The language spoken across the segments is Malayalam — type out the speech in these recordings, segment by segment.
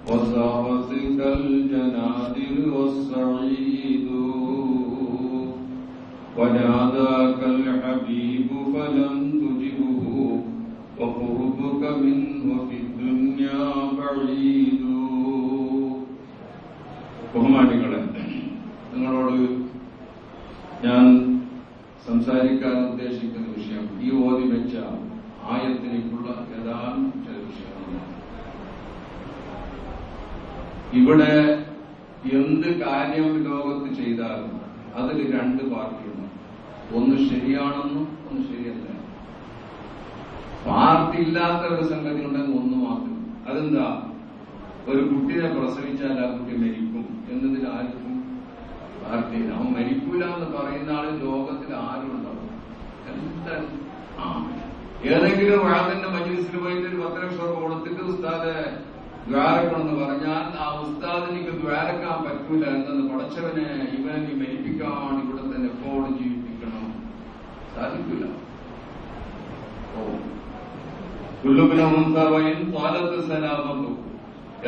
وساقتك الجنادل والسعيد وناداك الحبيب فلم تجبه وقربك منه في الدنيا بعيد. ബഹുമാനികളെ, നിങ്ങളോട് ഞാൻ സംസാരിക്കാൻ ഉദ്ദേശിക്കുന്ന വിഷയം ഈ ഓതി വെച്ച ആയത്തിലേക്കുള്ള ഏതാനും ചില വിഷയങ്ങളാണ്. ഇവിടെ എന്ത് കാര്യം ലോകത്ത് ചെയ്താലും അതിൽ രണ്ട് പാർട്ടിയുണ്ട്. ഒന്ന് ശരിയാണെന്നും ഒന്ന് ശരിയല്ല. പാർട്ടി ഇല്ലാത്ത ഒരു സംഗതി ഉണ്ടെങ്കിൽ ഒന്ന് മാത്രം. അതെന്താ? ഒരു കുട്ടിയെ പ്രസവിച്ചാൽ ആ കുട്ടി മരിക്കും എന്നതിൽ ആർക്കും പാർട്ടിയില്ല. അവൻ മരിക്കൂല എന്ന് പറയുന്ന ആള് ലോകത്തിൽ ആരും ഉണ്ടാവും. എന്തായാലും ഏതെങ്കിലും ഒരാളിന്റെ മജ്‌ലിസിൽ പോയിട്ട് ഒരു 10 ലക്ഷം രൂപ കൊടുത്തിട്ട് ഉസ്താദെ ദ്വാരക്കണമെന്ന് പറഞ്ഞാൽ ആ ഉസ്താദിനിക്ക് ദ്വാരക്കാൻ പറ്റൂല എന്നത് പടച്ചവനെ ഇവനെ മരിപ്പിക്കാൻ ഇവിടെ തന്നെ എപ്പോഴും ജീവിപ്പിക്കണം, സാധിക്കില്ല.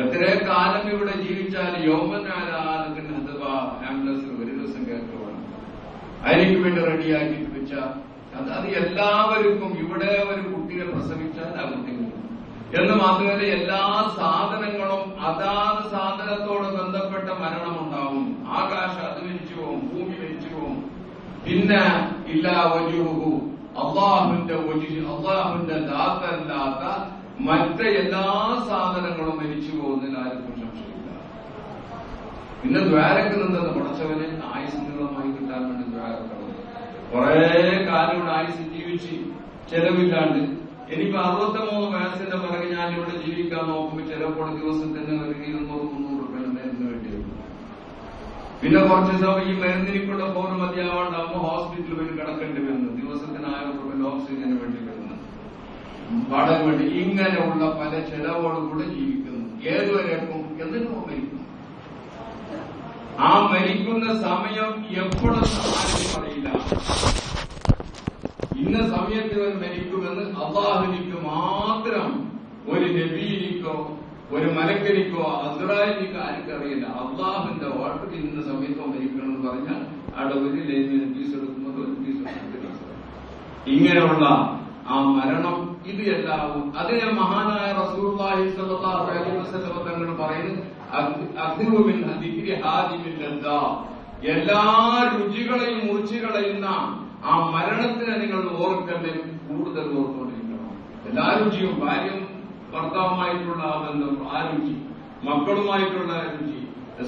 എത്ര കാലം ഇവിടെ ജീവിച്ചാൽ യൗമനാരാധകന് ആംബുലൻസിൽ ഒരു ദിവസം കേൾക്കുവാണ് അതിനു വേണ്ടി റെഡിയാക്കിയിട്ട് വെച്ചാൽ അത് എല്ലാവർക്കും ഇവിടെ ഒരു കുട്ടിയെ പ്രസവിച്ചാൽ ആ കുട്ടികൾ എന്ന് മാത്രമല്ല എല്ലാ സാധനങ്ങളും അതാത് സാധനത്തോട് ബന്ധപ്പെട്ട മരണമുണ്ടാവും. ആകാശം അത് മരിച്ചു പോകും, ഭൂമി മരിച്ചു പോകും. പിന്നെ ഇല്ലാ വജൂഹു അള്ളാഹുവിന്റെ ദാത്തല്ലാത്ത മറ്റ് എല്ലാ സാധനങ്ങളും മരിച്ചു പോകുന്നതിൽ ആർക്കും സംശയമില്ല. പിന്നെ ദ്വാരക്കുന്നുണ്ടെന്ന് പടച്ചവനെ ആയുസ് നീളമായി കിട്ടാൻ വേണ്ടി ദ്വാരക്കണം. കുറെ കാലം ഇവിടെ ആയുസ് ജീവിച്ച് ചെലവില്ലാണ്ട് എനിക്ക് 63 വയസ്സിന്റെ പിറകെ ഞാൻ ഇവിടെ ജീവിക്കാൻ നോക്കുമ്പോൾ ചിലപ്പോൾ ദിവസത്തിന് ഒരു 200-300 രൂപ മരുന്ന് വേണ്ടി വരും. പിന്നെ കുറച്ച് സമയം ഈ മരുന്നിനിക്കുള്ള ഫോൺ മതിയാവാണ്ടാകുമ്പോൾ ഹോസ്പിറ്റലിൽ പോയി കിടക്കേണ്ടി വരുന്നു. ദിവസത്തിന് 1000 രൂപ ഓക്സിജന് വേണ്ടി വരുന്നു, വാടക വേണ്ടി. ഇങ്ങനെയുള്ള പല ചെലവോടുകൂടെ ജീവിക്കുന്നു. ഏതുവരെക്കും എന്തിനും മരിക്കും. ആ മരിക്കുന്ന സമയം എപ്പോഴെന്ന് ആരും പറയില്ല. ഇന്ന സമയത്ത് ഇവൻ മരിക്കുമെന്ന് അള്ളാഹുവിനിക്ക് മാത്രം, ഒരു നബിയിനിക്കോ ഒരു മലക്കരിക്കോ അസ്റായിലിക്കോ ആർക്കറിയില്ല. അള്ളാഹുവിന്റെ വാട്ടിൽ ഇന്ന സമയത്തോ മരിക്കണമെന്ന് പറഞ്ഞാൽ അവിടെ ഒരു ലൈനിന് ഫീസ് എടുക്കുന്നത് ഒരു ഫീസ് എടുത്തില്ല. ഇങ്ങനെയുള്ള ആ മരണം ഇത് എല്ലാവും അതിനെ മഹാനായ റസൂലുള്ളാഹി സ്വല്ലല്ലാഹു അലൈഹി വസല്ലം തങ്ങൾ പറയുന്നത് എല്ലാ രുചികളെയും മുറിച്ചുകളയുന്ന ആ മരണത്തിനെ നിങ്ങൾ ഓർക്കണ്ടേ, കൂടുതൽ ഓർത്തുകൊണ്ടിരിക്കണം. എല്ലാ രുചിയും, ഭാര്യയും ഭർത്താവുമായിട്ടുള്ള ആ ബന്ധം, ആ രുചി, മക്കളുമായിട്ടുള്ള രുചി,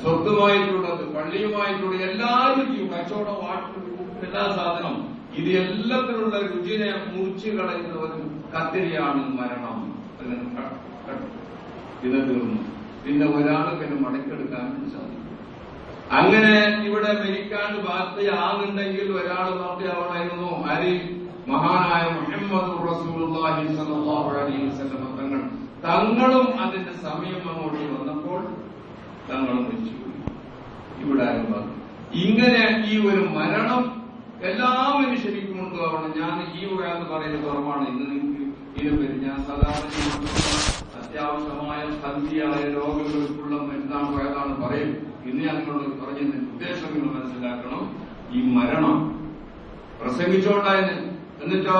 സ്വത്തുമായിട്ടുള്ളത്, പള്ളിയുമായിട്ടുള്ള എല്ലാ രുചിയും, കച്ചവടം, വാട്ട്, എല്ലാ സാധനം, ഇത് എല്ലാത്തിലുള്ള രുചിനെ മുറിച്ചു കളയുന്ന ഒരു കത്തിരിയാണ് മരണം. ഇത് തീർന്നു. പിന്നെ ഒരാൾക്ക് മടക്കെടുക്കാൻ സാധിക്കും. അങ്ങനെ ഇവിടെ മരിക്കാണ്ട് ബാധ്യയാകുന്നുണ്ടെങ്കിൽ ഒരാൾ ബാധ്യയാവണമായിരുന്നു. ആര്? മഹാനായ മുഹമ്മദ് റസൂലുള്ളാഹി സ്വല്ലല്ലാഹു അലൈഹി വസല്ലം തങ്ങളും അതിന്റെ സമയം അങ്ങോട്ട് വന്നപ്പോൾ തങ്ങളും മരിച്ചു. ഇവിടെ ആരും ഇങ്ങനെ ഈ ഒരു മരണം എല്ലാ മനുഷ്യർക്കും ഉണ്ടാവണം. ഞാൻ ഈ എന്ന് പറയുന്നത് കുറവാണ്. ഇന്ന് നിങ്ങൾക്ക് ഇതിനെപ്പറ്റി ഞാൻ സാധാരണ അത്യാവശ്യമായ സന്ധിയായ രോഗങ്ങൾക്കുള്ള മരുന്നാണ് ഏതാണ് പറയും. ഇന്ന് ഞാൻ നിങ്ങളോട് പറഞ്ഞതിന്റെ ഉദ്ദേശം നിങ്ങൾ മനസ്സിലാക്കണം. ഈ മരണം പ്രസംഗിച്ചോണ്ടായത്. എന്നിട്ടോ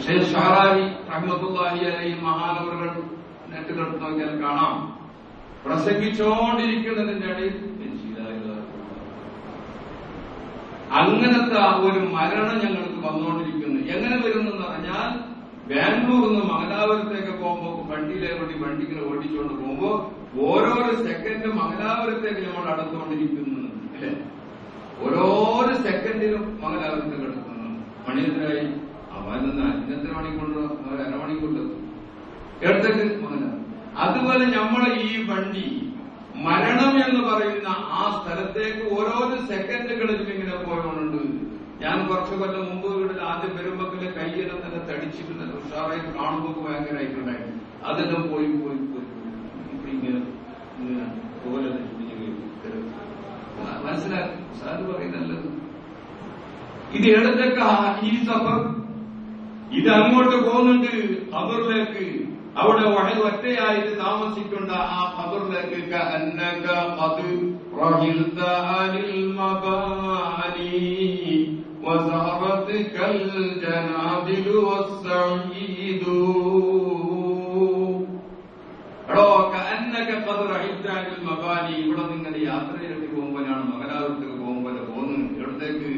ഷെയ്ഖ് ഷാറാനി റഹ്മത്തുള്ളാഹി അലൈഹി മഹാനവറുകൾ നെറ്റുകെടുത്ത് നോക്കിയാൽ കാണാം. പ്രസംഗിച്ചോണ്ടിരിക്കുന്നതിന്റെ ഇടയിൽ അങ്ങനത്തെ ഒരു മരണം ഞങ്ങൾക്ക് വന്നുകൊണ്ടിരിക്കുന്നു. എങ്ങനെ വരുന്നെന്ന് പറഞ്ഞാൽ ബാംഗ്ലൂരിൽ നിന്ന് മംഗലാപുരത്തേക്ക് പോകുമ്പോൾ വണ്ടിക്കിനെ ഓടിച്ചുകൊണ്ട് പോകുമ്പോൾ ഓരോരോ സെക്കൻഡ് മംഗലാപുരത്തേക്ക് നമ്മൾ അടുത്തുകൊണ്ടിരിക്കുന്നു. അല്ലെ? ഓരോരോ സെക്കൻഡിലും മംഗലാപുരത്തേക്ക് അടുക്കുന്നു. മണിയത്തിനായി ഇന്നത്തെ മണിക്കൂർ അരമണിക്കൂറിലെത്തും ഇടത്തേക്ക് മംഗലാപുരം. അതുപോലെ നമ്മളെ ഈ വണ്ടി മരണം എന്ന് പറയുന്ന ആ സ്ഥലത്തേക്ക് ഓരോരോ സെക്കൻഡുകളിലും ഇങ്ങനെ പോയോണ്ട്. ഞാൻ കുറച്ചു കൊല്ലം മുമ്പ് ഇവിടെ ആദ്യം വരുമ്പോഴേ കയ്യെല്ലാം തന്നെ തടിച്ചിട്ട് ഉഷാറായി കാണുമ്പോൾ ഭയങ്കരമായിട്ടുണ്ടായിരുന്നു. അതെല്ലാം പോയി പോയി പോയി ഇങ്ങനെ ഇങ്ങനെ പോലെ മനസ്സിലാക്കി സാറ് പറയുന്നല്ലത്. ഇത് ഇടത്തേക്ക് ഈ സഫർ ഇത് അങ്ങോട്ട് പോകുന്നുണ്ട് ഖബറിലേക്ക്. അവിടെ ഒറ്റയായിട്ട് താമസിക്കേണ്ട ആ ഖബറിലേക്ക് കഅന്നക ഖദ് റഹിൽത അനിൽ മബാനി വസറത്കൽ ജനാദിലു വസ്സഈദു. എടോ കഅന്നക ഖദ് റഹിൽത അനിൽ മബാനി, ഇവിടെ നിങ്ങൾ യാത്രയിലേക്ക് പോകുമ്പോഴാണ് മംഗലാപുരത്തേക്ക് പോകുമ്പോൾ പോകുന്നത്. എവിടത്തേക്ക്?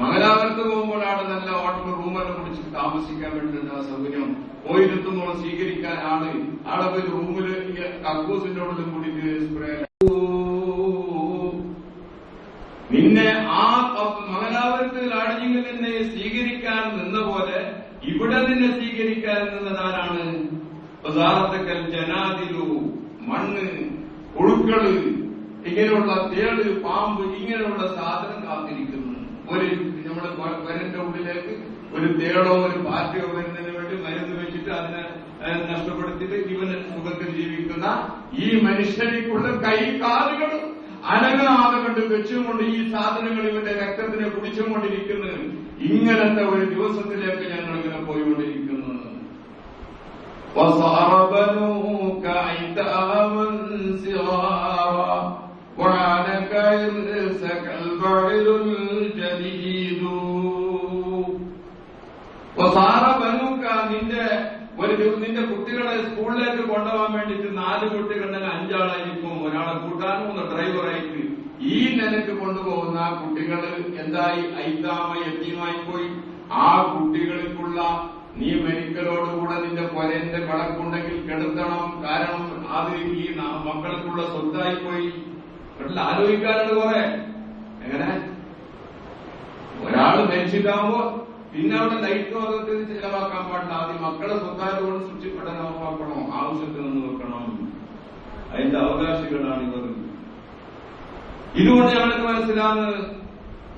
മംഗലാപുരത്ത് പോകുമ്പോഴാണ് നല്ല ഹോട്ടൽ റൂമെല്ലാം പിടിച്ച് താമസിക്കാൻ വേണ്ടിയിട്ടുള്ള സൗകര്യം. പോയിരുത്തുമ്പോൾ സ്വീകരിക്കാൻ ആടെ പോയി റൂമില് കക്കൂസിന്റെ ഉള്ളിൽ കൂടിയിട്ട് സ്പ്രേ. നിന്നെ ആ മംഗലാപുരത്തിൽ ആടിഞ്ഞിൽ നിന്നെ സ്വീകരിക്കാൻ നിന്ന പോലെ ഇവിടെ നിന്നെ സ്വീകരിക്കാൻ നിന്നതാരാണ്? പ്രധാനത്തക്കൽ ജനാദിലു, മണ്ണ്, പുഴുക്കള്, ഇങ്ങനെയുള്ള തേള്, പാമ്പ്, ഇങ്ങനെയുള്ള സാധനം കാത്തിരിക്കുന്നു. ഒരു നമ്മുടെ വരന്റെ ഉള്ളിലേക്ക് ഒരു തേളോ ഒരു പാറ്റയോ വരുന്നതിന് വേണ്ടി മരുന്ന് വെച്ചിട്ട് അതിനെ നഷ്ടപ്പെടുത്തിയിട്ട് ഇവന് സുഖത്തിൽ ജീവിക്കുന്ന ഈ മനുഷ്യനിക്കുള്ള കൈ കാലുകൾ അനങ്ങാതെ കണ്ട് വെച്ചുകൊണ്ട് ഈ സാധനങ്ങൾ ഇവന്റെ രക്തത്തിനെ കുടിച്ചുകൊണ്ടിരിക്കുന്നു. ഇങ്ങനത്തെ ഒരു ദിവസത്തിലേക്ക് ഞങ്ങൾ ഇങ്ങനെ പോയിക്കൊണ്ടിരിക്കുന്നു. നിന്റെ കുട്ടികളെ സ്കൂളിലേക്ക് കൊണ്ടുപോകാൻ വേണ്ടിയിട്ട് 4 കുട്ടികളുണ്ടെങ്കിൽ 5 ആളായിരിക്കും. ഒരാളെ കൂട്ടാനും ഒന്ന് ഡ്രൈവറായിട്ട്. ഈ നിലക്ക് കൊണ്ടുപോകുന്ന കുട്ടികൾ എന്തായി? യതീമായി പോയി. ആ കുട്ടികൾക്കുള്ള നീ മെഡിക്കലോടുകൂടെ നിന്റെ പൊരന്റെ കണക്കുണ്ടെങ്കിൽ കെടുത്തണം. കാരണം അത് ഈ മക്കൾക്കുള്ള സ്വത്തായി പോയി. ആലോചിക്കാറുണ്ട് കുറെ. എങ്ങനെ ഒരാൾ മരിച്ചിട്ടാകുമ്പോ പിന്നെ അവിടെ ലൈറ്റ് അതൊക്കെ ചെലവാക്കാൻ പാടില്ല. ആദ്യം മക്കളെ സ്വത്താരോട് സൂക്ഷിപ്പെടാൻ നോക്കണോ, ആവശ്യത്തിൽ നിന്ന് വെക്കണം. അതിന്റെ അവകാശികളാണ് ഇവർ. ഇതുകൊണ്ട് ഞങ്ങൾക്ക് മനസ്സിലാകുന്നത്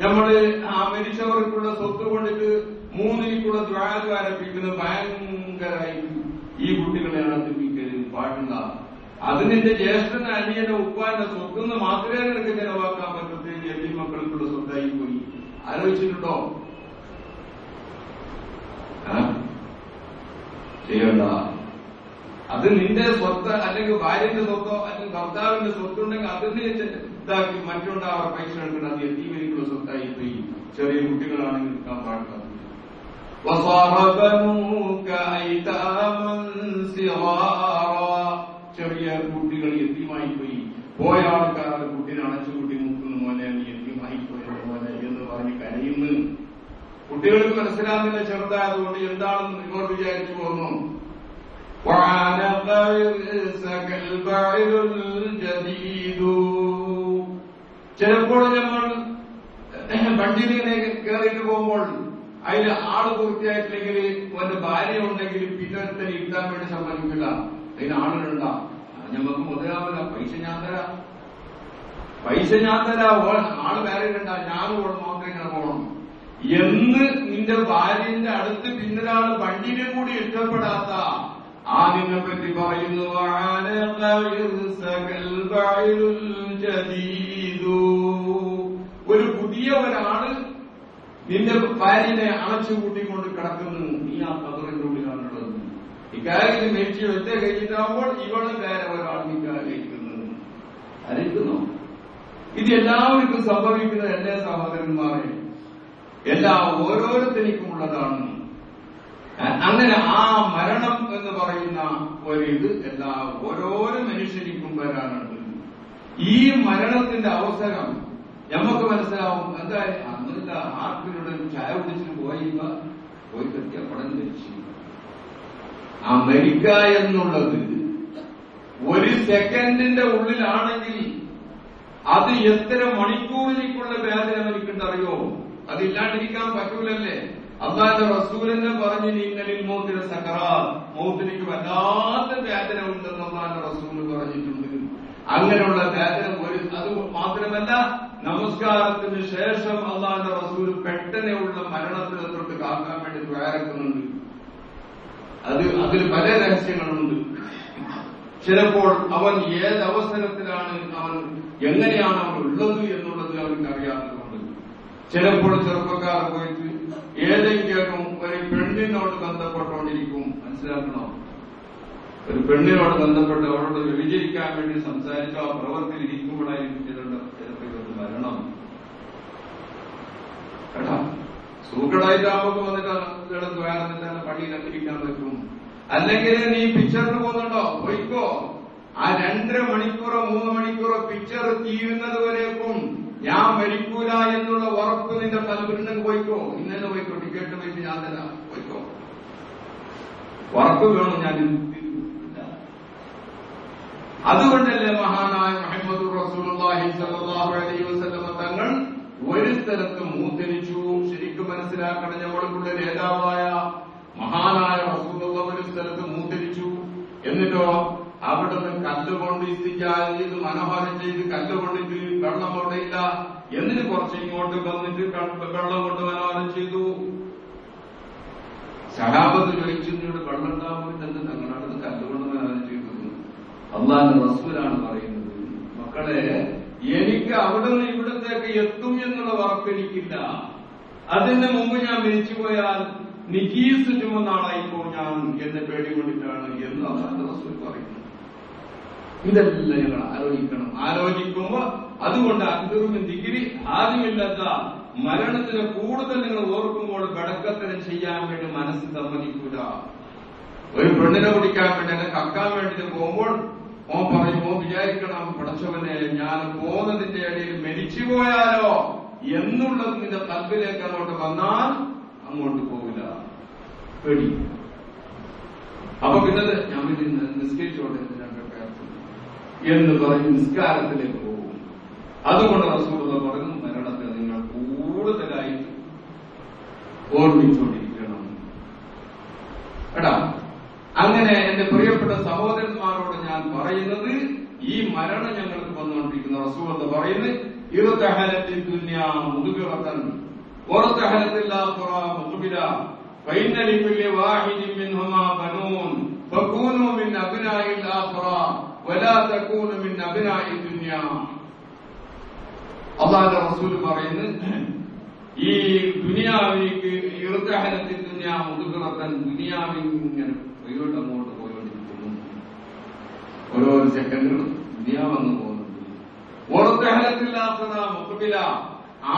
നമ്മള് ആ മരിച്ചവർക്കുള്ള സ്വത്ത് കൊണ്ടിട്ട് 3 ദ്വാരം ആരംഭിക്കുന്നത് ഭയങ്കരമായിട്ട് ഈ കുട്ടികളെ അടപ്പിക്കല് പാടില്ല. അത് നിന്റെ ജ്യേഷ്ഠന് അനിയന്റെ ഉപ്പാന്റെ സ്വത്തുനിന്ന് മാത്രമേ നിനക്ക് ചെലവാക്കാൻ പറ്റത്തേക്ക് എല്ലി മക്കൾക്കുള്ള സ്വത്തായി പോയി. ആലോചിച്ചിട്ടുണ്ടോ? ചെയ്യണ്ട. അത് നിന്റെ സ്വത്ത് അല്ലെങ്കിൽ ഭാര്യന്റെ സ്വത്തോ അല്ലെങ്കിൽ ഭർത്താവിന്റെ സ്വത്തുണ്ടെങ്കിൽ അതിന് ഇതാക്കി മറ്റുണ്ടാവാൻ പൈസ എടുക്കണം. അത് എത്തിവരിക്കുള്ള സ്വത്തായി പോയി. ചെറിയ കുട്ടികളാണെങ്കിൽ നിൽക്കാൻ പാടില്ല. ചെറിയ കുട്ടികൾ എത്തിയുമായി പോയി. പോയ ആൾക്കാർ കുട്ടീനെ അണച്ചുകൂട്ടി മുക്കുന്നു, മോനെ നീ എത്തിയുമായി പോയത് മോനെ എന്ന് പറഞ്ഞ് കരയുന്നു. കുട്ടികൾക്ക് മനസ്സിലാകുന്നില്ല ചെറുതായതുകൊണ്ട് എന്താണെന്ന് ഇവർ വിചാരിച്ചു പോകുന്നു. ചിലപ്പോൾ നമ്മൾ വണ്ടിയിലിങ്ങനെ കയറിയിട്ട് പോകുമ്പോൾ അതിൽ ആള് പൂർത്തിയായിട്ടില്ലെങ്കിൽ അവന്റെ ഭാര്യ ഉണ്ടെങ്കിൽ പിന്നൊരുത്തനെ ഇട്ടാൻ വേണ്ടി സമ്മതിക്കില്ല. അതിന് ആളുകളുണ്ടാ. ഞമ്മക്ക് മുതലാവില്ല. പൈസ ഞാൻ തരാം, ആള് വേറെ ഇടണ്ട, ഞാൻ മാത്രം ഇങ്ങനെ പോകണം എന്ന് നിന്റെ ഭാര്യന്റെ അടുത്ത് പിന്നൊരാള് വണ്ടിനെ കൂടി ഇഷ്ടപ്പെടാത്ത ആദ്യനെ പറ്റി പറയുന്നു. ഒരു പുതിയ ഒരാള് നിന്റെ ഭാര്യനെ അണച്ചുകൂട്ടിക്കൊണ്ട് കിടക്കുന്നു. നീ ആ കബറിന്റെ ഉള്ളിലാണുള്ളത്. ഇക്കാര്യത്തിൽ മേടിച്ച് വെച്ച കഴിഞ്ഞിട്ടാകുമ്പോൾ ഇവള് വേറെ ഒരാൾ നിൽക്കുന്നത് അറിയിക്കുന്നു. ഇത് എല്ലാവർക്കും സംഭവിക്കുന്നത് എന്റെ സഹോദരന്മാരെ, ഓരോരുത്തർക്കും ഉള്ളതാണ്. അങ്ങനെ ആ മരണം എന്ന് പറയുന്ന ഒരിത് ഓരോരോ മനുഷ്യർക്കും വരാനുണ്ട്. ഈ മരണത്തിന്റെ അവസരം നമുക്ക് മനസ്സിലാവും. എന്തായാലും അന്നില്ല ആർക്കിലൂടെ ചായ കുടിച്ചിട്ട് പോയി കെട്ടിയ പടം ധരിച്ചു. ആ മരിക്ക എന്നുള്ളത് 1 സെക്കൻഡിന്റെ ഉള്ളിലാണെങ്കിൽ അത് എത്ര മണിക്കൂറിലേക്കുള്ള വേദന എനിക്കുണ്ടറിയോ? അതില്ലാണ്ടിരിക്കാൻ പറ്റൂലല്ലേ? അല്ലാഹുവിന്റെ റസൂലിനെ പറഞ്ഞു, ഇന്നലിൽ മൗത്തിന് സക്കറാത്ത്, മൗത്തിലേക്ക് വല്ലാത്ത വേദന ഉണ്ടെന്ന് അല്ലാഹുവിന്റെ റസൂൽ പറഞ്ഞിട്ടുണ്ട്. അങ്ങനെയുള്ള വേദന അത് മാത്രമല്ല, നമസ്കാരത്തിന് ശേഷം അല്ലാഹുവിന്റെ റസൂൽ പെട്ടെന്നുള്ള മരണത്തിന് തൊട്ട് കാക്കാൻ വേണ്ടി പ്രേരിക്കുന്നുണ്ട്. അതിൽ പല രഹസ്യങ്ങളുണ്ട്. ചിലപ്പോൾ അവൻ ഏതവസരത്തിലാണ് എങ്ങനെയാണ് അവൻ ഉള്ളത് എന്നുള്ളത് അവർക്ക് അറിയാത്തതുകൊണ്ട് ചിലപ്പോൾ ചെറുപ്പക്കാർ പോയിട്ട് ഏതെങ്കിലും ഒരു പെണ്ണിനോട് ബന്ധപ്പെട്ടുകൊണ്ടിരിക്കും. മനസ്സിലാക്കണം, ഒരു പെണ്ണിനോട് ബന്ധപ്പെട്ട് അവളോട് വ്യഭിചരിക്കാൻ വേണ്ടി സംസാരിച്ചു ആ പ്രവൃത്തിയിൽ ഇരിക്കുമ്പോഴായിരിക്കും ചിലപ്പോൾ ഇതൊരു മരണം. കേട്ടാ, സൂക്കടായിട്ടാവുമ്പോ വന്നിട്ട് വേറെ പള്ളിയിലൊക്കെ ഇരിക്കാൻ പറ്റും. അല്ലെങ്കിൽ നീ പിക്ചറിന് പോകുന്നുണ്ടോ, പോയിക്കോ. ആ 2.5 മണിക്കൂറോ 3 മണിക്കൂറോ പിക്ചർ തീരുന്നത് വരേക്കും ഞാൻ മരിക്കൂല എന്നുള്ള ഉറപ്പ് നിന്റെ പലവരുണ്ടെങ്കിൽ പോയിക്കോ. ഇന്നെ പോയിക്കോ, ടിക്കറ്റ് വെച്ച് ഞാൻ തരാം, പോയിക്കോ. ഉറപ്പ് വേണം. ഞാൻ അതുകൊണ്ടല്ലേ മഹാനായ മുഹമ്മദ് റസൂലുള്ളാഹി സ്വല്ലല്ലാഹു അലൈഹി വസല്ലം തങ്ങൾ ഒരു സ്ഥലത്ത് മൂത്തരിച്ചു. ശരിക്കും മനസ്സിലാക്കണം, നമ്മൾക്കുള്ള നേതാവായ മഹാനായ റസൂലുള്ള ഒരു സ്ഥലത്ത് മൂത്തരിച്ചു. എന്നിട്ടോ അവിടുന്ന് കല്ലുകൊണ്ട് ഇസ്തിജാ ചെയ്ത് മനോഹരം ചെയ്ത് കല്ലുകൊണ്ടിട്ട് വെള്ളം അവിടെ ഇല്ല. എന്നിട്ട് കുറച്ച് ഇങ്ങോട്ട് വന്നിട്ട് വെള്ളം കൊണ്ട് മനോഹരം ചെയ്തു. സഹാബത്ത് ചോദിച്ചു, ഇവിടെ വെള്ളം ഉണ്ടാവുമ്പോൾ എന്ത് തങ്ങളാണ് കല്ലുകൊണ്ട് മനോഹരം ചെയ്തത്? അള്ളാഹുവിന്റെ റസൂലാണ് പറയുന്നത്, മക്കളെ എനിക്ക് അവിടുന്ന് ഇവിടത്തേക്ക് എത്തും എന്നുള്ള ഉറപ്പ് എനിക്കില്ല. അതിന് മുമ്പ് ഞാൻ മരിച്ചുപോയാൽ നിജീസ് ചുമന്ന ആളായിപ്പോ ഞാൻ എന്നെ പേടി കൊണ്ടിട്ടാണ് എന്ന് അള്ളാഹുവിന്റെ റസൂൽ പറയുന്നു. ഇതെല്ലാം ഞങ്ങൾ ആലോചിക്കണം. ആലോചിക്കുമ്പോ അതുകൊണ്ട് അന്തറും ഡിഗ്രി ആദ്യമില്ലാത്ത മരണത്തിന് കൂടുതൽ നിങ്ങൾ ഓർക്കുമ്പോൾ ബടക്കത്തരം ചെയ്യാൻ വേണ്ടി മനസ്സ് സമ്മതിക്കൂല. ഒരു പെണ്ണിനെ കുടിക്കാൻ വേണ്ടി അല്ലെങ്കിൽ കക്കാൻ വേണ്ടി പോകുമ്പോൾ ഓൻ പറയും, ഓൻ വിചാരിക്കണം, പടച്ചവനെ ഞാൻ പോകുന്നതിന്റെ ഇടയിൽ മരിച്ചുപോയാലോ എന്നുള്ളത് നിന്റെ കൽബിലേക്ക് അങ്ങോട്ട് വന്നാൽ അങ്ങോട്ട് പോകില്ല, പേടി. അപ്പൊ പിന്നെ ഞാൻ നിസ്കരിച്ചോട്ടെ എന്ന് പറഞ്ഞ് നിസ്കാരത്തിലേക്ക് പോകും. അതുകൊണ്ട് റസൂലുള്ളാഹി പറഞ്ഞു, മരണത്തെ നിങ്ങൾ കൂടുതലായിട്ട് ഓർമ്മിച്ചുകൊണ്ടിരിക്കണം. എടാ, അങ്ങനെ എന്റെ പ്രിയപ്പെട്ട സഹോദരന്മാരോട് ഞാൻ പറയുന്നത്, ഈ മരണം ഞങ്ങൾക്ക് വന്നുകൊണ്ടിരിക്കുന്ന റസൂലുള്ളാഹി പറയുന്നത്, ഇർതഹലത്തിൽ ദുനിയാ മുദ്ബിറതൻ വറതഹലത്തിൽ ആഖിറ മുഖ്ബില ഫഇന്ന ലികുല്ലി വാഹിദിൻ മിൻഹുമാ ബനൂൻ ഫകൂനു മിൻ അബ്നാഇൽ ആഖിറ വലാ തകൂനു മിൻ അബ്നാഇ ദുനിയാ. അല്ലാഹുവിന്റെ റസൂൽ പറയുന്നത്, ഈ ദുനിയാവിലേക്ക് ഇർതഹലത്തിൽ ദുനിയാ മുദ്ബിറതൻ, ദുനിയാവിൽ ഇങ്ങനെ അങ്ങോട്ട് പോയിക്കൊണ്ടിരിക്കുന്നു. ഓരോ സെക്കൻഡുകളും ദുനിയാവെന്ന് പോകുന്നുണ്ട്. ഓർത്തഹലത്തിൽ ആഖിറ മുഖ്ബില,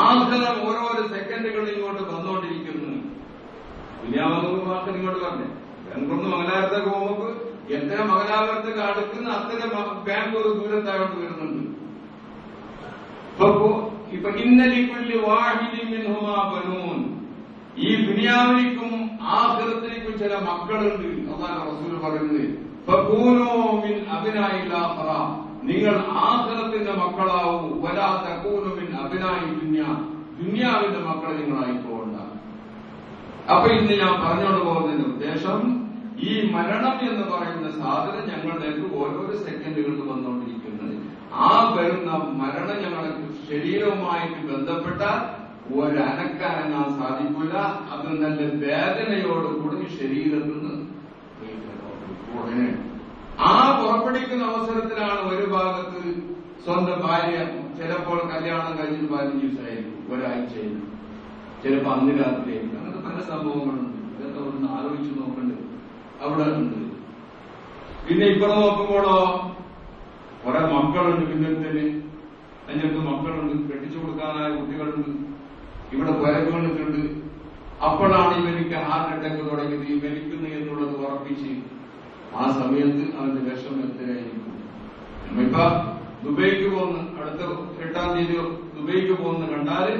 ആഖിറം ഓരോരോ സെക്കൻഡുകളിൽ ഇങ്ങോട്ട് വന്നുകൊണ്ടിരിക്കുന്നു. ദുനിയാവെന്ന് വാക്ക് ഇങ്ങോട്ട് പറഞ്ഞേ, ബാംഗ്ലൂർന്ന് മംഗലാപുരത്തേക്ക് പോകുമ്പോൾ എത്ര മംഗലാപുരത്തേക്ക് അടുക്കുന്ന അത്ര ബാംഗ്ലൂർ ദൂരത്തായോട്ട് വരുന്നുണ്ട്. ഇപ്പൊ ഇന്നലിക്കുള്ളി വാഹിദിൻ മിൻഹുമാ ബനൂൻ, ഈ ദുനിയാവിലേക്കും ആഖിറത്തിലേക്കും ചില മക്കളുണ്ട്. അല്ലാഹുവിന്റെ റസൂൽ പറയുന്നത്, ഫകൂനൂ മിൻ അബ്നാഇൽ ആഖിറ, നിങ്ങൾ ആഖിറത്തിന്റെ മക്കളാവൂ. വലാ തകൂനു മിൻ അബ്നാഇ ദുനിയാ, ദുനിയാവിന്റെ മക്കൾ നിങ്ങളായി പോകണ്ട. അപ്പൊ ഇന്ന് ഞാൻ പറഞ്ഞുകൊണ്ട് പോകുന്നതിന്റെ ഉദ്ദേശം, ഈ മരണം എന്ന് പറയുന്ന സാധനം ഞങ്ങളിലേക്ക് ഓരോരോ സെക്കൻഡുകളിൽ വന്നുകൊണ്ടിരിക്കുന്നത്. ആ വരുന്ന മരണം ഞങ്ങളെ ശരീരവുമായിട്ട് ബന്ധപ്പെട്ട ഒരനക്കനങ്ങാൻ സാധിക്കില്ല. അത് നല്ല വേദനയോടുകൂടി ശരീരത്തിൽ നിന്ന് ആ പുറപ്പെടുവിക്കുന്ന അവസരത്തിലാണ് ഒരു ഭാഗത്ത് സ്വന്തം ഭാര്യ, ചിലപ്പോൾ കല്യാണം കഴിഞ്ഞിട്ട് 15 ദിവസമായിരിക്കും, ഒരാഴ്ചയായിരിക്കും, ചിലപ്പോൾ അന്ന് രാത്രിയായിരിക്കും. അങ്ങനത്തെ പല സംഭവങ്ങളുണ്ട്. ഇതൊക്കെ ഒന്ന് ആലോചിച്ച് നോക്കേണ്ടത് അവിടെ ഉണ്ട്. പിന്നെ ഇപ്പുറം നോക്കുമ്പോഴോ കുറെ മക്കളുണ്ട്, പിന്നത്തിന് 5-8 മക്കളുണ്ട്, കെട്ടിച്ചു കൊടുക്കാനായ കുട്ടികളുണ്ട്, ഇവിടെ പുരകൊണ്ടിട്ടുണ്ട്. അപ്പോഴാണ് ഇവനിക്ക് ഹാർട്ട് അറ്റാക്ക് തുടങ്ങിയത്, മരിക്കുന്നു എന്നുള്ളത് ഉറപ്പിച്ച് ആ സമയത്ത് അവന്റെ വിഷമം എത്രയായിരിക്കും. ഇപ്പൊ ദുബൈക്ക് പോകുന്നു, അടുത്ത 8-ാം തീയതി ദുബൈക്ക് പോകുന്നു കണ്ടാല്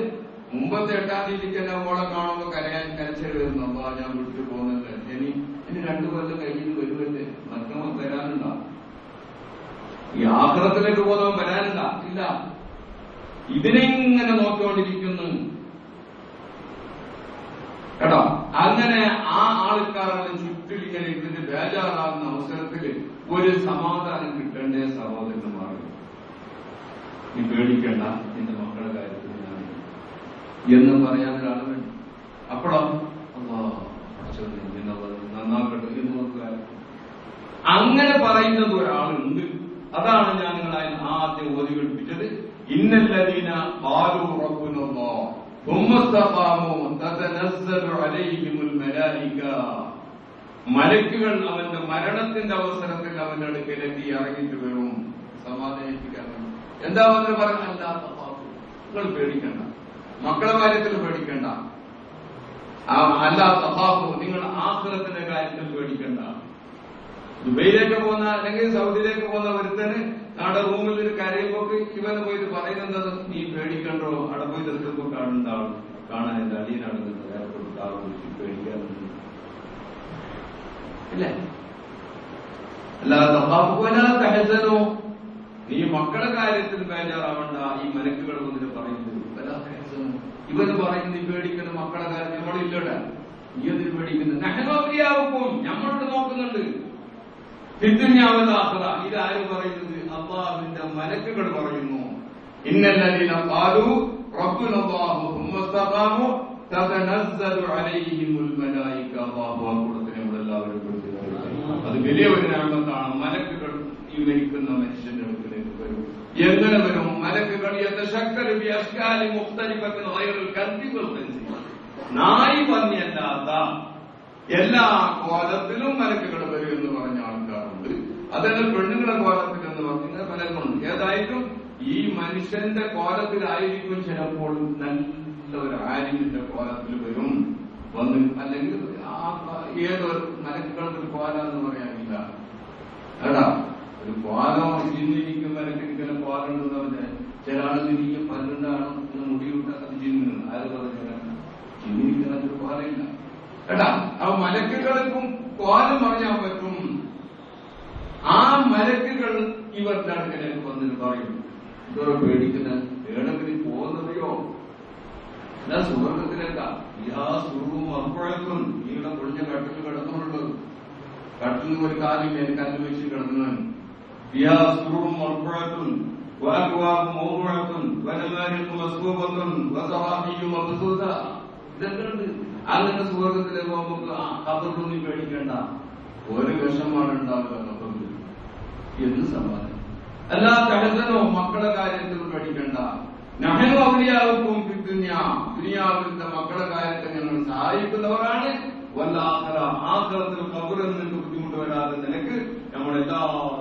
മുമ്പത്തെ 8-ാം തീയതിക്ക് തന്നെ മോളെ കാണുമ്പോൾ കരച്ചിൽ വരുന്നു, അപ്പൊ ഞാൻ വിട്ടു പോകുന്നത്, ഇനി 2 കൊല്ലം കഴിഞ്ഞിട്ട് വരുമല്ലേ, മറ്റവൻ വരാനുണ്ടോ? ഈ ആഖിറത്തിലേക്ക് പോകുന്നവൻ വരാനുണ്ടോ? ഇല്ല. ഇതിനെങ്ങനെ നോക്കിക്കൊണ്ടിരിക്കുന്നു കേട്ടോ. അങ്ങനെ ആ ആൾക്കാരുടെ ചുറ്റിൽ ഇങ്ങനെ ഇതിന്റെ ബേജാറാകുന്ന അവസരത്തിൽ ഒരു സമാധാനം കിട്ടേണ്ട സഹോദരന്മാർ, നീ പേടിക്കേണ്ട, നിന്റെ മക്കളുടെ കാര്യത്തിൽ എന്ന് പറയാൻ ഒരാൾ വേണ്ടി. അപ്പോഴോ നന്നാക്കട്ടെ എന്ന് നോക്കുക. അങ്ങനെ പറയുന്നത് ഒരാളുണ്ട്. അതാണ് ഞാൻ നിങ്ങളെ ആദ്യം ഓതി പഠിപ്പിച്ചത്. ഇന്നല്ലദീന ഖാലൂ റബ്ബുനല്ലാഹ് ثم استقاموا تتنزل عليهم الملائكة മലക്കുകൾ അവന്റെ മരണത്തിന്റെ അവസരത്തിൽ അവന്റെ അടുക്കലെത്തി ഇറങ്ങിയിട്ട് വരും സമാധാനിപ്പിക്കാൻ. എന്താ വന്ന് പറഞ്ഞ അല്ലാത്ത നിങ്ങൾ പേടിക്കണ്ട, മക്കളെ കാര്യത്തിൽ പേടിക്കണ്ട, അല്ലാത്ത നിങ്ങൾ ആഖിറത്തിന്റെ കാര്യത്തിൽ പേടിക്കണ്ട. ദുബൈയിലേക്ക് പോകുന്ന അല്ലെങ്കിൽ സൗദിയിലേക്ക് പോകുന്ന ഒരുത്തന് നാടെ റൂമിൽ ഒരു കരയുമ്പോക്ക് ഇവന് പോയിട്ട് പറയുന്നത് നീ പേടിക്കണ്ടോ, അവിടെ പോയി നിർത്തുമ്പോ കാണുന്നുണ്ടാവും, കാണാൻ എന്റെ അടിയനാണ് പേടിക്കാറുണ്ട് ഇല്ലേ? അല്ലാതെ നീ മക്കളുടെ കാര്യത്തിൽ ബേജാറാവണ്ട, ഈ മലക്കുകൾ വന്നിട്ട് പറയുന്നത് ഇവന് പറയുന്നത് നീ പേടിക്കുന്ന മക്കളുടെ കാര്യം നമ്മളില്ലട, നീ എന്തിന് പേടിക്കുന്നത്? നഹ്നോക്കിയാവും നമ്മളോട് നോക്കുന്നുണ്ട്. ഫിദ്ദുനിയാവൽ-ആഖിറ ഇതാര് പറയുന്നത്? അല്ലാഹുവിന്റെ മലക്കുകൾ പറയുന്നു. ഇന്നല്ലദീന ഖാലൂ റബ്ബുനല്ലാഹു സുമ്മ ഇസ്തഖാമു തതനസ്സലു അലൈഹിമുൽ മലായിക. അല്ലാഹു അക്ബർ. നമ്മളെല്ലാവരും അത് വലിയ ഒരു നിഅമത്താണ്. മലക്കുകൾ ഈ മരിക്കുന്ന മനുഷ്യന്റെ അടുക്കലേക്ക് വരും. എങ്ങനെ വരും? മലക്കുകൾ യതശക്കലു ബി അശ്കാലി മുഖ്തലിഫത്തിൻ ഗൈറുൽ കദ്ബി വൽ ഖൻസി. നായി പന്നിയല്ലാത്ത എല്ലാ കോലത്തിലും മലക്കുകൾ വരും എന്ന് പറഞ്ഞ ആൾക്കാരുണ്ട്. അതല്ല പെണ്ണുങ്ങളുടെ കോലത്തിൽ എന്ന് പറഞ്ഞ പലരുമുണ്ട്. ഏതായിട്ടും ഈ മനുഷ്യന്റെ കോലത്തിലായിരിക്കും ചിലപ്പോൾ നല്ല ഒരു ആലിമിന്റെ കോലത്തിൽ വരും വന്ന്, അല്ലെങ്കിൽ ഏതൊരു മലക്കുകളുടെ ഒരു കോല എന്ന് പറയാനില്ല കേട്ടാ. ഒരു കോലം ജിന്നിരിക്കും മലക്കിരിക്കുന്ന കോലുണ്ടെന്ന് പറഞ്ഞാൽ ചില ആള് തിരിക്കും പല്ലുണ്ടാണ് മുടിയുണ്ട്, അത് ജിന്ന് ആര് പറഞ്ഞ ജിന്നിരിക്കുന്ന ഒരു കോലയില്ല കേട്ടാ. അപ്പൊ മലക്കുകൾക്കും കോലം പറയാൻ പറ്റും. ആ മലക്കുകൾ ഇവരുടെ അടുക്കലേക്ക് വന്നിട്ട് പറയും, ഇതോടെ പേടിക്കുന്ന ഏടെങ്കിലും പോകുന്നതയോ എന്നാ സുവർഗത്തിലേക്കാ യാ സുറും അർപ്പഴത്തും നിങ്ങളുടെ പൊളിഞ്ഞ കട്ടിൽ കിടന്നുള്ളത്, കട്ടിൽ ഒരു കാലില്ല കല്ല് വെച്ച് കിടന്നവൻ. യാ സുറും അർപ്പഴത്തും വാക്കുവാക്കും മൗറുഴത്തും വനമാരിക്കും വസ്തുവത്തും വസവാഹിയും അബസൂത. ഇതൊക്കെ ഉണ്ട്. അങ്ങനെ സുവർഗത്തിലേക്ക് പോകുമ്പോൾ ഖബറിലൊന്നും പേടിക്കേണ്ട, ഒരു വിഷമാണ് ഉണ്ടാവുക ഖബറിൽ എന്ന് സമാധാനം. അല്ലാ തഹസനോ മക്കളുടെ കാര്യത്തിൽ പേടിക്കേണ്ട. നഹ്നു ഔലിയാഉക്കും ഫിദ്ദുനിയാ, ദുനിയാവിന്റെ മക്കളുടെ കാര്യത്തിൽ ഞങ്ങൾ സഹായിക്കുന്നവരാണ്. വൽ-ആഖിറ ആഖിറത്തിൽ ഖബറിൽ നിന്ന് ബുദ്ധിമുട്ട് വരാതെ നിനക്ക് നമ്മളെല്ലാ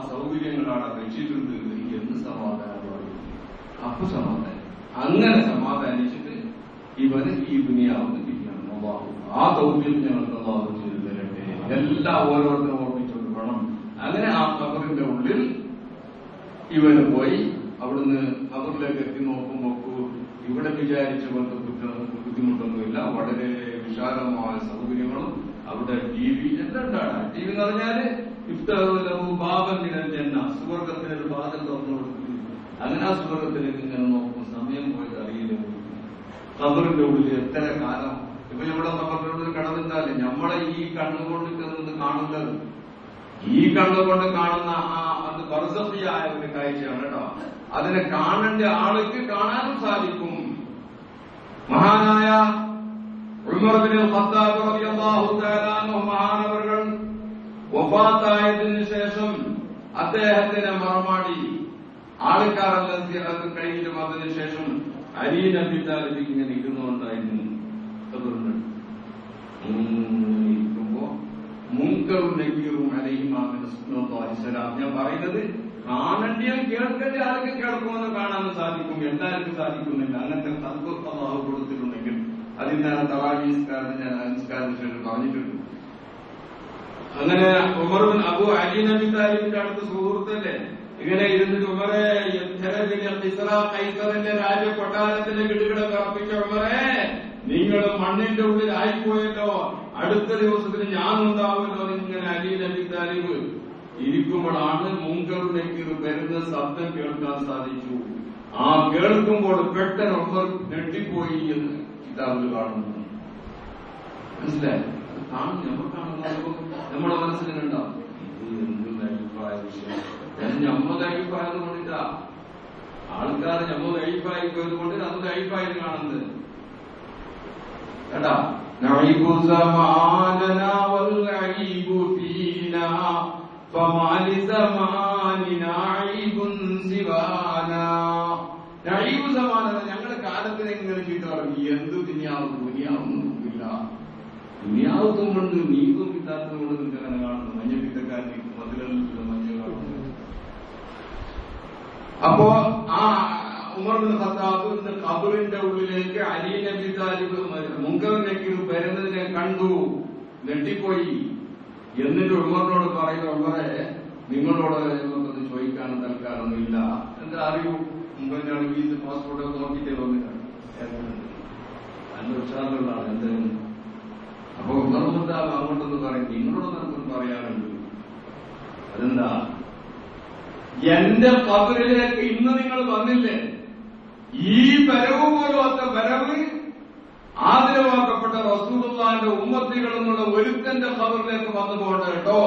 സൗകര്യങ്ങളാണ് വെച്ചിട്ടുണ്ട് എന്ന് സമാധാനം പറയും. അപ്പൊ സമാധാനം. അങ്ങനെ സമാധാനിച്ചിട്ട് ഇവന് ഈ ദുനിയാവിന് തിരിക്കണം. ആ ദൗത്യം ഞങ്ങൾക്ക് അല്ലാഹു ചെയ്തു തരട്ടെ. എല്ലാം ഓരോരുത്തരും ഓർമ്മിച്ചുകൊണ്ട് വേണം. അങ്ങനെ ആ ഖബറിന്റെ ഉള്ളിൽ ഇവന് പോയി അവിടുന്ന് ഖബറിലേക്ക് എത്തി നോക്കുമ്പോൾ ഇവിടെ വിചാരിച്ച പോലത്തെ ബുദ്ധിമുട്ടൊന്നുമില്ല. വളരെ വിശാലമായ സൗകര്യങ്ങളും അവിടെ TV എന്താണ് TV എന്ന് പറഞ്ഞാല് സുവർഗത്തിനൊരു വാതിൽ തുറന്നു കൊടുത്തു. അങ്ങനെ ആ സുവർഗത്തിലേക്ക് ഇങ്ങനെ നോക്കും. സമയം പോയത് അറിയില്ല. ഖബറിന്റെ ഉള്ളിൽ എത്ര കാലം. ഇപ്പൊ നമ്മുടെ ഖബറിന്റെ ഉള്ളിൽ കടന്നിട്ടാല് നമ്മളെ ഈ കണ്ണുകൊണ്ട് കാണുന്നത്, ഈ കണ്ണുകൊണ്ട് കാണുന്ന അത് ബർസഖിയായ ഒരു കാഴ്ചയാണ് കേട്ടോ. അതിനെ കാണേണ്ട ആൾക്ക് കാണാനും സാധിക്കും. മഹാനായ ഉമർ ഇബ്നുൽ ഖത്താബ് റളിയല്ലാഹു തആല അൻഹു മഹാനവറുകൾ വഫാത്തായതിനു ശേഷം അദ്ദേഹത്തിനെ മറമാടി ആൾക്കാരെല്ലാം സിയാറത്ത് കഴിഞ്ഞു വന്നതിന് ശേഷം അലി നബി താലിബ് ഇങ്ങനെ ഇരിക്കുന്നുണ്ടായിരുന്നു. ഇരിക്കുമ്പോ മുൻകറും നബീറും അലൈഹിസ്സലാം, ഞാൻ പറയുന്നത് കാണേണ്ടിയും കേൾക്കേണ്ട ആൾക്ക് കേൾക്കുമെന്ന് കാണാനും സാധിക്കും, എല്ലാവർക്കും സാധിക്കുന്നില്ല. അങ്ങനത്തെ സന്തുഷ്ട അല്ലാഹു കൊടുത്തിട്ടുണ്ടെങ്കിൽ അതിന് തറാവീഹ് നിസ്കാരത്തിന് ശേഷം പറഞ്ഞിട്ടുണ്ട്. അങ്ങനെ ഉമർ ബിൻ അബു അലി നബി താലിബിന്റെ അടുത്ത് സുഹൃത്തല്ലേ ഇങ്ങനെ ഇരുന്നിട്ട് ഉമറെ കൈസറിന്റെ രാജ കൊട്ടാരത്തിന്റെ കിടുകിട കറപ്പിച്ച ഉമറെ, നിങ്ങൾ മണ്ണിന്റെ ഉള്ളിൽ ആയിപ്പോയല്ലോ, അടുത്ത ദിവസത്തിന് ഞാൻ ഉണ്ടാവുമല്ലോ. ഇങ്ങനെ അലി നബി താലിബ് ഇരിക്കുമ്പോഴാണ് മുൻകറിലേക്ക് വരുന്ന ശബ്ദം കേൾക്കാൻ സാധിച്ചു. ആ കേൾക്കുമ്പോൾ പെട്ടെന്ന് ഉമർ ഞെട്ടിപ്പോയി എന്ന് കിതാബിൽ കാണുന്നു. മനസ്സിലായി? നമ്മുടെ മനസ്സിലുണ്ടാവും ഇത് എന്ത് ലൈഫായ വിഷയം. ഞമ്മ ലൈഫായത് കൊണ്ടിട്ടാ ആൾക്കാർ ഞമ്മ ലൈഫായി പോയത് കൊണ്ട് അത് ലൈഫായി കാണുന്നത് കേട്ടാ. ഞങ്ങളുടെ കാലത്തിന് എങ്ങനെ ചീത്ത പറഞ്ഞു. എന്ത് ദുനിയാവ് ദുനിയാവൊന്നും ഇല്ല, ദുനിയാവ് തുമ്പുണ്ട് നീക്കും കിട്ടാത്തത് കൊണ്ട് നിങ്ങൾക്ക് അങ്ങനെ കാണുന്നു. മഞ്ഞപ്പിത്തക്കാരൻ മതിലെല്ലാം മഞ്ഞ കാണുന്നു. അപ്പോ ആ ഉമർ ബിൻ ഖത്താബ് ഖബറിന്റെ ഉള്ളിലേക്ക് അലി നബി താലിബ് മുങ്കർ നക്കീർ വരുന്നതിനെ കണ്ടു, നെട്ടിപ്പോയി. എന്നിട്ട് ഉമറിനോട് പറയുക, ഉമറെ നിങ്ങളോട് നമുക്കത് ചോദിക്കാൻ തൽക്കാലൊന്നുമില്ല, എന്താ അറിയൂ, മുമ്പ് വീസ് പാസ്പോർട്ട് നോക്കിയിട്ടേ വന്നിട്ടാണ് നല്ല ഉത്സാഹമുള്ളതാണ് എന്തെങ്കിലും. അപ്പൊ ഉമർ ഖത്താബ് അങ്ങോട്ടൊന്ന് പറയും, നിങ്ങളോട് നമുക്കൊന്ന് പറയാനുണ്ട്. അതെന്താ? എന്റെ ഖബറിലേക്ക് ഇന്ന് നിങ്ങൾ വന്നില്ലേ, ഈ വരവ് പോലത്തെ വരവ് ആദരവാക്കപ്പെട്ട റസൂലുള്ളാഹിന്റെ ഉമ്മത്തികൾ എന്നുള്ള ഒരുത്തന്റെ ഖബറിലേക്ക് വന്നു പോകണ്ട കേട്ടോ.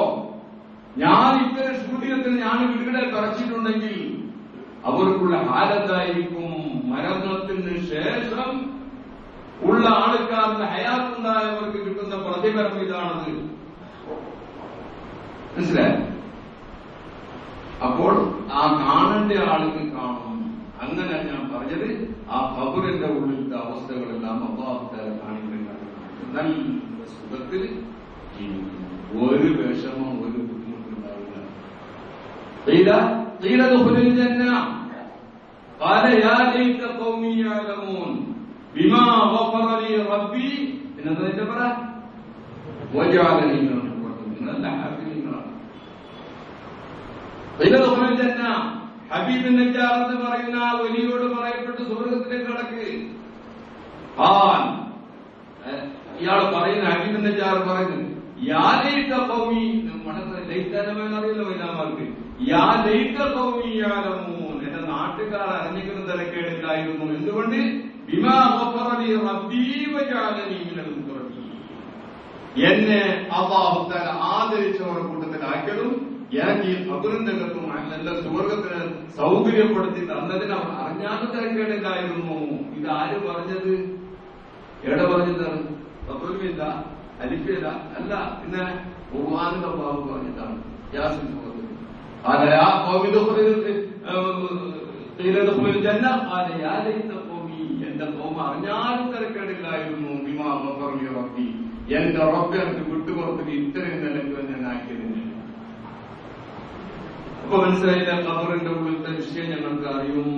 ഞാൻ ഇത്തരം ശൂന്യത്തിന് ഞാൻ വീടുകളെ കറച്ചിട്ടുണ്ടെങ്കിൽ അവർക്കുള്ള ഹാലത്തായിരിക്കും മരണത്തിന് ശേഷം ഉള്ള ആൾക്കാരുടെ ഹയാത്തുണ്ടായവർക്ക് കിട്ടുന്ന പ്രതിഫലം ഇതാണത്. മനസ്സിലായി? അപ്പോൾ ആ കാണേണ്ട ആൾക്ക് കാണും. അങ്ങനെ ഞാൻ പറഞ്ഞത് ആ ഖബറിന്റെ ഉള്ളിലത്തെ അവസ്ഥകളെല്ലാം അല്ലാഹു തആല കാണിക്കുന്നതാണ്. നല്ല സുഖത്തിൽ ജീവിക്കും, ഒരു വിഷമം ഒരു ബുദ്ധിമുട്ടുണ്ടാവില്ല. ഖീല ദുഖുലുൽ ജന്ന ഖാല യാ ലൈത ഖൗമി യഅലമൂൻ ബിമാ ഗഫറ ലി റബ്ബി. എന്നതിന്റെ പറ വജഅലനി മിനൽ മുഖറബീൻ. നല്ല ഹാഫിളീങ്ങളാണ്. ഖീല ദുഖുലുൽ ജന്ന, ഹബീബ് നജ്ജാർ എന്ന് പറയുന്ന ആ വലിയോട് പറയപ്പെട്ട് സ്വർഗത്തിലേക്ക് കടക്ക്. ഇയാൾ പറയുന്ന ഹബീബ് നജ്ജാർ പറയുന്നു, യാ ലൈത ഖൗമി, ലൈതനമെന്നറിയില്ല വൈലാമാർക്ക്, യാ ലൈത ഖൗമി യഅലമൂൻ, എന്റെ നാട്ടുകാർ അറിഞ്ഞിരിക്കുന്ന തിരക്കേടില്ലായിരുന്നു. എന്തുകൊണ്ട്? ബിമാ ഗഫറ ലി റബ്ബി വജഅലനി മിനൽ മുഖറബീൻ, എന്നെ അല്ലാഹു തആല ആദരിച്ചവരുടെ കൂട്ടത്തിലാക്കിയതും എനിക്ക് ഈ ഖബറിന്റെ അകത്തും നല്ല സുവർഗത്തിന് സൗകര്യപ്പെടുത്തി തന്നതിന് അവർ അറിഞ്ഞാലും തിരക്കേടില്ലായിരുന്നു. ഇതാര് പറഞ്ഞത്? എവിടെ പറഞ്ഞതാണ്? തത്വമില്ല, അലിഫില്ല, അല്ല, പിന്നെ ഖുർആനിൽ അല്ലാഹു പറഞ്ഞിട്ടാണ്. യാസീൻ സൂറത്തിൽ എന്റെ ഖൗം അറിഞ്ഞാലും തിരക്കേടില്ലായിരുന്നു. ബിമാ ഗഫറ ലി റബ്ബി, എന്റെ റബ്ബ് എനിക്ക് വിട്ടുപുറത്തിൽ ഇത്രയും നിലയ്ക്ക് ഞാൻ ആക്കിയതിന്. അപ്പൊ മനസ്സിലായില്ല, ഖബറിന്റെ ഉള്ളിലത്തെ വിഷയം ഞങ്ങൾക്ക് അറിയും.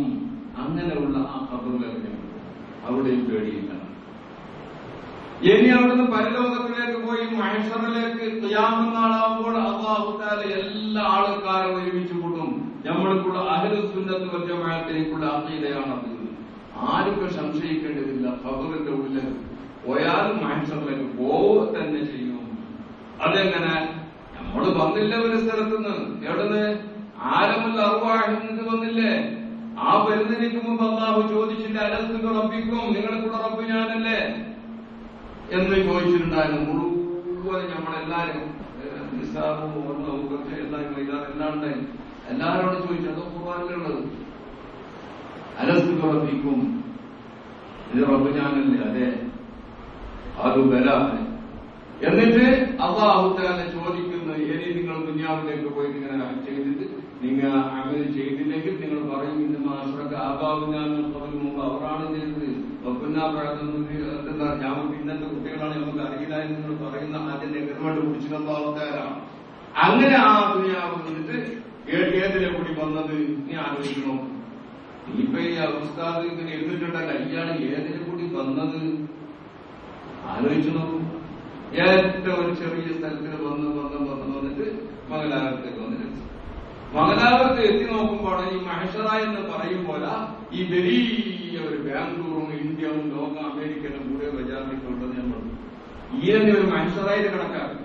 അങ്ങനെയുള്ള ആ ഖബറിലേക്ക് അവിടെയും പേടിയില്ല. ഇനി അവിടുന്ന് പരലോകത്തിലേക്ക് പോയി മഹ്ശറിലേക്ക് ഖിയാമത്ത് നാളാകുമ്പോൾ അല്ലാഹു തആല എല്ലാ ആൾക്കാരും ഒരുമിച്ച് കൂട്ടും. നമ്മൾക്കുള്ള അഹ്ലുസ് സുന്നത്ത് വൽ ജമാഅത്തിലേക്കുള്ള അഖീദയാണത്. ആർക്കും സംശയിക്കേണ്ടതില്ല. ഖബറിന്റെ ഉള്ളിൽ പോയാലും മഹ്ശറിലേക്ക് പോവുക തന്നെ ചെയ്യും. അതെങ്ങനെ? നമ്മൾ വന്നില്ല ഒരു സ്ഥലത്തുനിന്ന്, എവിടുന്ന്? ആലമുൽ അർവാഹിൽ നിന്ന് വന്നില്ലേ? ആ വരുന്നതിന് മുമ്പ് അല്ലാഹു ചോദിച്ചില്ല, അലസ്തു റബ്ബിക്കും, നിങ്ങൾക്കുള്ള റബ്ബ് ഞാനല്ലേ എന്ന് ചോദിച്ചിട്ടുണ്ടായിരുന്നു. മുഴുവൻ നമ്മളെല്ലാരും എല്ലാരോടും ചോദിച്ചു. അതോ ഖുർആനിലുള്ളത്, അലസ്തു റബ്ബിക്കും, ഇത് റബ്ബ് ഞാനല്ലേ? അതെ. അത് ബലാഹ്. എന്നിട്ട് അല്ലാഹു തആല ചോദിക്കുന്നു, ഇനി നിങ്ങൾ ദുനിയാവിലേക്ക് പോയി ഇങ്ങനെ ചെയ്തിട്ട് നിങ്ങൾ അമൽ ചെയ്തില്ലെങ്കിൽ നിങ്ങൾ പറയും, ഇന്ന് മാഷറക്ക് ആബാവുനാനും മുമ്പ് അവരാണ് ചെയ്തത്, ഞാൻ ഇന്നത്തെ കുട്ടികളാണ്, നമുക്ക് അറിയില്ല എന്ന് നിങ്ങൾ പറയുന്ന അതിന്റെ ഗവൺമെന്റ് കുറിച്ച് അല്ലാഹു തആല അങ്ങനെ ആ ദുനിയാവ് നിന്നിട്ട് ഏതിലെ കൂടി വന്നത് നീ ആലോചിക്കണോ? ഇപ്പൊ ഈ ഉസ്താദ് ഇങ്ങനെ എഴുതിട്ടുണ്ടല്ല, ഇയാള് ഏതിലെ കൂടി വന്നത് ആലോചിച്ചു നോക്കും. ഏറ്റവും ഒരു ചെറിയ സ്ഥലത്തിൽ വന്നിട്ട് മംഗലാപുരത്തേക്ക് വന്നിട്ട് മംഗലാപുരത്ത് എത്തി നോക്കുമ്പോൾ ഈ മഹ്ശറ എന്ന് പറയുമ്പോൾ ഈ വലിയ ഒരു ബാംഗ്ലൂറും ഇന്ത്യയും ലോക അമേരിക്കനും കൂടെ വിചാരിക്കുന്നുണ്ടെന്ന് നമ്മൾ ഈയന്നെ ഒരു മഹ്ശറയിൽ കണക്കാക്കി.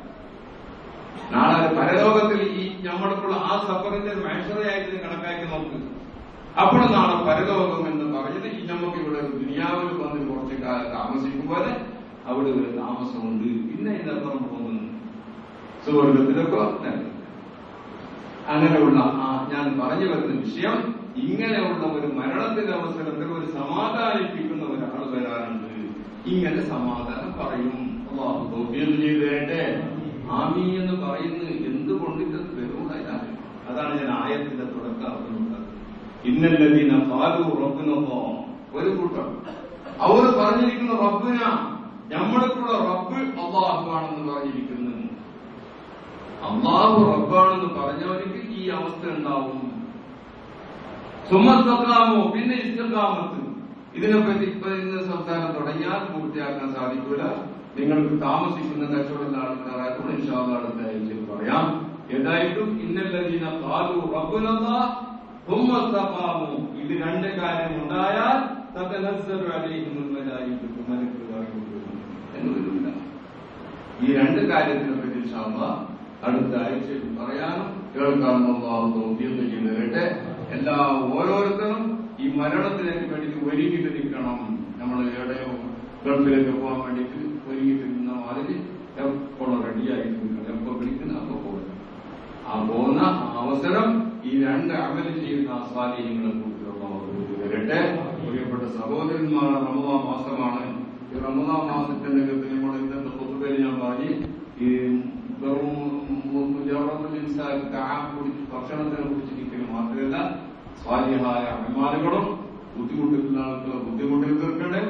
നാളെ പരലോകത്തിൽ ഈ നമ്മൾക്കുള്ള ആ സഫറിന്റെ ഒരു മഹ്ശറയായിട്ട് കണക്കാക്കി നോക്ക്. അപ്പോൾ നാളെ പരലോകം എന്ന് പറഞ്ഞത് നമുക്ക് ഇവിടെ ദുനിയാവിൽ വന്ന് കുറച്ച് കാലം താമസിക്കുമ്പോൾ അവിടെ ഒരു താമസമുണ്ട്. പിന്നെ ഇതിനപ്പുറം പോകുന്നു സുവർഗത്തിലൊക്കെ. അങ്ങനെയുള്ള ഞാൻ പറഞ്ഞു വരുന്ന വിഷയം, ഇങ്ങനെയുള്ള ഒരു മരണത്തിന്റെ അവസരത്തിൽ ഒരു സമാധാനിപ്പിക്കുന്ന ഒരാൾ വരാനുണ്ട്. ഇങ്ങനെ സമാധാനം പറയും. അല്ലാഹു തൗഫീഖ് ചെയ്തു തരട്ടെ. ആമീൻ എന്ന് പറയുന്നത് എന്തുകൊണ്ടിട്ട് വരുന്നില്ല. അതാണ് ഞാൻ ആയത്തിന്റെ തുടക്കം അറിഞ്ഞുള്ളത്. ഇന്നല്ലദീന ഖാലൂ റബ്ബുനല്ലാഹ്, ഒരു കൂട്ടം അവർ പറഞ്ഞിരിക്കുന്ന റബ്ബുന, നമ്മൾക്കുള്ള റബ്ബ് അല്ലാഹു ആണെന്ന് പറഞ്ഞിരിക്കുന്നു. അള്ളാഹു റബ്ബാണെന്ന് പറഞ്ഞവർക്ക് ഈ അവസ്ഥ ഉണ്ടാവും. സുമസ്തഖാമു, പിന്നെ ഇസ്തിഖാമത്ത്. ഇതിനെപ്പറ്റി ഇപ്പൊ ഇന്ന് സംസാരം തുടങ്ങിയാൽ പൂർത്തിയാക്കാൻ സാധിക്കൂല. നിങ്ങൾക്ക് താമസിക്കുന്ന കച്ചവടം ആൾക്കാരായിട്ടും ഇൻഷാ അല്ലാഹ് അടുത്ത ആഴ്ചയിൽ പറയാം. ഏതായിട്ടും ഇന്നല്ലദീന ഖാലു റബ്ബുനല്ലാഹ് സുമ്മ ഇസ്തഖാമു, ഇത് രണ്ട് കാര്യം ഉണ്ടായാൽ തതനസ്സലു അലൈഹിമുൽ മലായികത്തു, മലക്കുകൾ എന്ന് വരില്ല. ഈ രണ്ട് കാര്യത്തിനെ പറ്റി ഇൻഷാ അല്ലാഹ് അടുത്ത ആഴ്ചയിൽ പറയാനും കേൾക്കാനും അല്ലാഹു തൗഫീഖ് ചെയ്തു തരട്ടെ. ഓരോരുത്തരും ഈ മരണത്തിലേക്ക് വേണ്ടിയിട്ട് ഒരുങ്ങിട്ട് നിൽക്കണം. നമ്മൾ എവിടെയോ ഗൾഫിലേക്ക് പോകാൻ വേണ്ടിയിട്ട് ഒരുങ്ങിട്ട് നിന്ന മാതിരി എപ്പോഴും റെഡിയായിട്ട് നിൽക്കണം. എപ്പോ വിളിക്കുന്ന അപ്പൊ പോകുന്നത്. ആ പോകുന്ന അവസരം ഈ രണ്ട് അമല് ചെയ്യുന്ന സ്വാധീനങ്ങളെ കുറിച്ച് വരട്ടെ. പ്രിയപ്പെട്ട സഹോദരന്മാരുടെ റമദാൻ മാസമാണ്. ഈ റമദാൻ മാസത്തിന്റെ നമ്മൾ ഇന്നത്തെ പൊതുവേലി ഞാൻ പറഞ്ഞ് ഈ വെറും ഭക്ഷണത്തിനെ കുറിച്ച് നിൽക്കലും മാത്രമല്ല, സ്വാലിഹായ അഭിമാനികളും ബുദ്ധിമുട്ടുന്ന ആൾക്കുള്ള ബുദ്ധിമുട്ടിൽ തീർക്കണ്ടേ.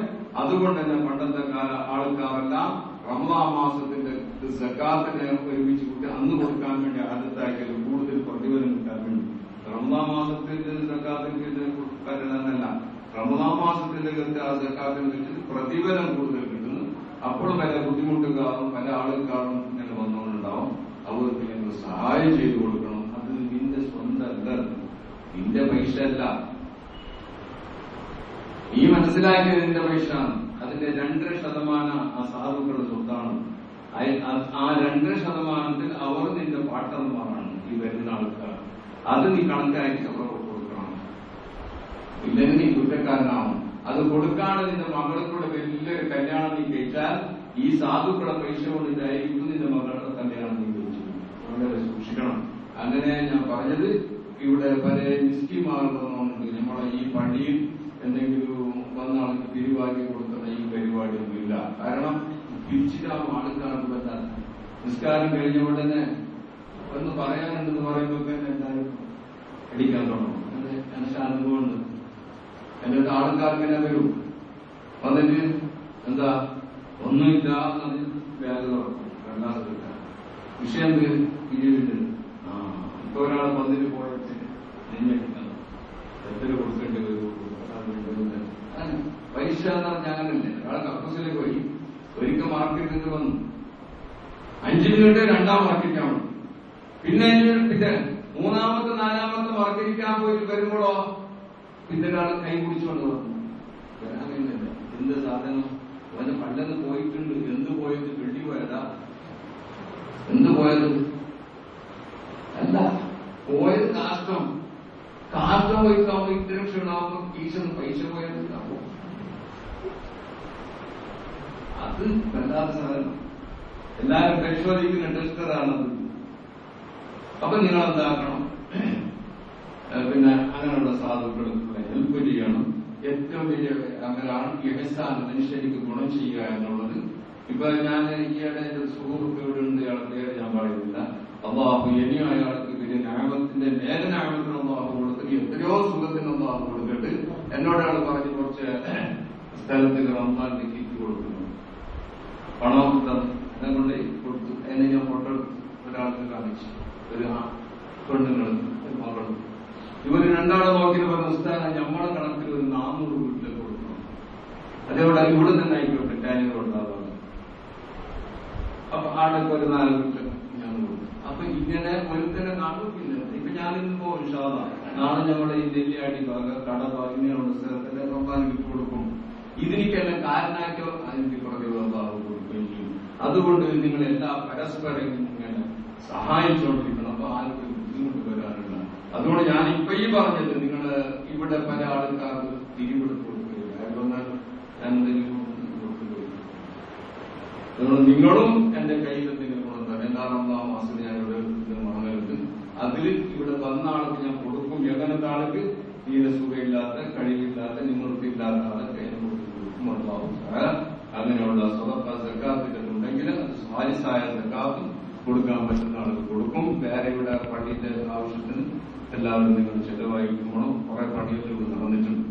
അതുകൊണ്ട് തന്നെ പണ്ടത്തെ കാല ആൾക്കാരെല്ലാം റമദാൻ മാസത്തിന്റെ സക്കാത്തിനെ ഒരുമിച്ച് കൂട്ടി അന്ന് കൊടുക്കാൻ വേണ്ടി ആദ്യത്താക്കിയത് കൂടുതൽ പ്രതിഫലം കിട്ടാൻ വേണ്ടി. റമദാൻ മാസത്തിന്റെ സക്കാത്തിന്റെ കൊടുക്കാനല്ല, റമദാൻ മാസത്തിന്റെ ആ സക്കാത്തിനെ വെച്ചിട്ട് പ്രതിഫലം കൂടുതൽ കിട്ടുന്നു. അപ്പോഴും പല ബുദ്ധിമുട്ടുകാരും പല ആൾക്കാരും ഇങ്ങനെ വന്നുകൊണ്ടുണ്ടാവും. അവർക്ക് ഞങ്ങൾ സഹായം ചെയ്തു കൊടുക്കണം. അത് നിന്റെ സ്വന്തമല്ല, നിന്റെ പൈസ അല്ല. നീ മനസ്സിലാക്കിയത് നിന്റെ പൈസയാണ്. അതിന്റെ 2% ആ സാധുക്കളുടെ സ്വത്താണ്. ആ 2% അവർ നിന്റെ പാർട്ട്ണർമാരാണ്. ഈ വരുന്ന ആൾക്കാർ അത് നീ കണക്കാക്കി അവർക്ക് കൊടുക്കണം. ഇല്ലെങ്കിൽ നീ കുറ്റക്കാരനാവും. അത് കൊടുക്കാതെ നിന്റെ മകൾക്കൂടെ വലിയൊരു കല്യാണം നീ കഴിച്ചാൽ ഈ സാധുക്കളുടെ പൈസ കൊണ്ടിട്ടായിരിക്കും നിന്റെ മകളുടെ കല്യാണം നീ കഴിച്ചു. വളരെ സൂക്ഷിക്കണം. അങ്ങനെ ഞാൻ പറഞ്ഞത് ഇവിടെ പല മിസ്കിമാർക്കുന്നുണ്ട്. നമ്മളെ ഈ പള്ളിയിൽ എന്തെങ്കിലും വന്നാൾക്ക് പിരിവാക്കി കൊടുക്കുന്ന ഈ പരിപാടിയൊന്നുമില്ല. കാരണം പിരിച്ചിടാൻ ആൾക്കാർക്ക് പറ്റാൻ നിസ്കാരം കഴിഞ്ഞ ഉടനെ ഒന്ന് പറയാനുണ്ടെന്ന് പറയുമ്പോൾ എന്തായാലും അടിക്കാൻ തുടങ്ങും. എനിക്ക് അനുഭവമുണ്ട്. എന്നിട്ട് ആൾക്കാർക്ക് തന്നെ വരും. വന്നിട്ട് എന്താ ഒന്നുമില്ല ബാഗ് തുറക്കും. രണ്ടാമത് കിട്ടാൻ വിഷയം പിരിവിട്ട് ഇപ്പൊ ഒരാൾ വന്നിട്ട് പോയിട്ട് നെഞ്ഞടിക്കണം. എത്ര കൊടുക്കേണ്ടി വരും? പൈസ എന്ന് പറഞ്ഞാൽ അങ്ങനല്ലേ. ഒരാൾ കക്കൂസിലേക്ക് പോയി ഒരിക്കൽ മാർക്കറ്റിൽ നിന്ന് വന്നു 5 മിനിറ്റ് രണ്ടാം മാർക്കറ്റാണ്. പിന്നെ 5 മിനിറ്റ് മൂന്നാമത്തെ 4ാമത്തെ മാർക്കറ്റിക്കാൻ പോയിട്ട് വരുമ്പോഴോ പിന്നെ ഒരാൾ കൈ പിടിച്ചുകൊണ്ട് വന്നു. വരാൻ കഴിയുന്നില്ല. എന്ത് സാധനം? അവന് പണ്ടെന്ന് പോയിട്ടുണ്ട്. എന്ത് പോയത്? വെള്ളി പോയതാ? എന്ത് പോയത്? അല്ല, പോയത് കാഷ്ടം. കാഷ്ടം പോയിക്കാവുമ്പോ ഇത്തരം ക്ഷണമാകുമ്പോ കീശന്ന് പൈസ പോയത് അത് വല്ലാത്ത സാധനം. എല്ലാരും പരിശോധിക്കുന്ന ടെസ്റ്ററാണത്. അപ്പൊ നിങ്ങൾ എന്താക്കണം? പിന്നെ അങ്ങനെയുള്ള സാധുക്കളെ ഹെൽപ്പ് ചെയ്യണം. ഏറ്റവും വലിയ അങ്ങനെയാണ് ഇഹ്സാൻ, മനുഷ്യർക്ക് ഗുണം ചെയ്യുക എന്നുള്ളത്. ഇപ്പൊ ഞാൻ ഈയിടെ എന്റെ സുഹൃത്ത് ഇവിടെ ഉണ്ട്. അയാളുടെ പേര് ഞാൻ പറയുന്നില്ല. അള്ളാഹു ഇനിയും അയാൾക്ക് വലിയ ന്യായത്തിന്റെ മേല ന്യായത്തിന് അള്ളാഹു കൊടുത്തിട്ട് എത്രയോ സുഖത്തിന് അള്ളാഹു കൊടുത്തിട്ട് എന്നോട് അയാൾ പറഞ്ഞ് കുറച്ച് സ്ഥലത്തിൽ റമദാന്റെ കിറ്റ് കൊടുക്കുന്നു. പണം എന്നെ കൊണ്ട് കൊടുത്തു. എന്നെ ഞാൻ ഫോട്ടോ ഒരാൾക്ക് കാണിച്ചു. ഒരു പെണ്ണുങ്ങൾ മകളും ഇവര് രണ്ടാളെ നോക്കിയിട്ട് പറഞ്ഞ ഉസ്താദ് നമ്മളെ കണക്കിൽ ഒരു 400 വീട്ടിലേക്ക് കൊടുക്കണം. അതേപോലെ ഇവിടെ തന്നെ ആയിക്കോട്ടെ കാര്യങ്ങൾ ഉണ്ടാകാതെ. അപ്പൊ ആടൊക്കെ ഒരു 4 വീട്ടിൽ ഞാൻ കൊടുക്കും. അപ്പൊ ഇങ്ങനെ ഒരുത്തന്നെ കാണുന്നില്ല. ഇപ്പൊ ഞാനിന്ന് പോകും ഇൻഷാ അല്ലാഹ്. നാളെ ഞങ്ങളുടെ ഈ നെല്ലിയാടി ഭാഗം കട ഇങ്ങനെയുള്ള സ്ഥലത്തിന്റെ പ്രധാനം കൊടുക്കും. ഇതിനൊക്കെല്ലാം കാരണമാക്കോ അതിന്റെ പ്രതിബദ്ധത കൊടുക്കുകയും ചെയ്യും. അതുകൊണ്ട് നിങ്ങൾ എല്ലാ പരസ്പരം ഇങ്ങനെ സഹായിച്ചുകൊണ്ടിരിക്കണം. അപ്പൊ ആർക്കും ബുദ്ധിമുട്ട് വരാറില്ല. അതുകൊണ്ട് ഞാൻ ഇപ്പൊ ഈ പറഞ്ഞത് നിങ്ങൾ ഇവിടെ പല ആൾക്കാർക്ക് പിരിവെടുത്ത് കൊടുക്കുകയില്ല. അതുകൊണ്ടാണ് ഞാൻ എന്തെങ്കിലും കൊടുക്കുകയില്ല. അതുകൊണ്ട് നിങ്ങളും എന്റെ കയ്യിൽ എന്തെങ്കിലും കൊണ്ടുവന്നാൽ എല്ലാ റമദാൻ മാസം ഞാൻ ഇവിടെ വാങ്ങരുത്. അതിൽ ഇവിടെ വന്ന ആൾക്ക് ഞാൻ കൊടുക്കും. എങ്ങനത്തെ ആൾക്ക് തീരെ സുഖമില്ലാത്ത കഴിവില്ലാത്ത നിങ്ങൾക്കില്ലാത്ത ആളൊക്കെ എന്നെ കൊടുക്കും. അങ്ങനെയുള്ള സ്വതക്ക സക്കാത്തിന്റെ ഉണ്ടെങ്കിൽ അത് സ്വാലിസായ സക്കാത്തും കൊടുക്കാൻ പറ്റുന്ന ആൾക്ക് കൊടുക്കും. വേറെ ഇവിടെ പള്ളിയുടെ ആവശ്യത്തിന് എല്ലാവരും നിങ്ങൾ ചെലവായിരിക്കുമ്പോഴും കുറെ പള്ളികൾ നടന്നിട്ടുണ്ട്.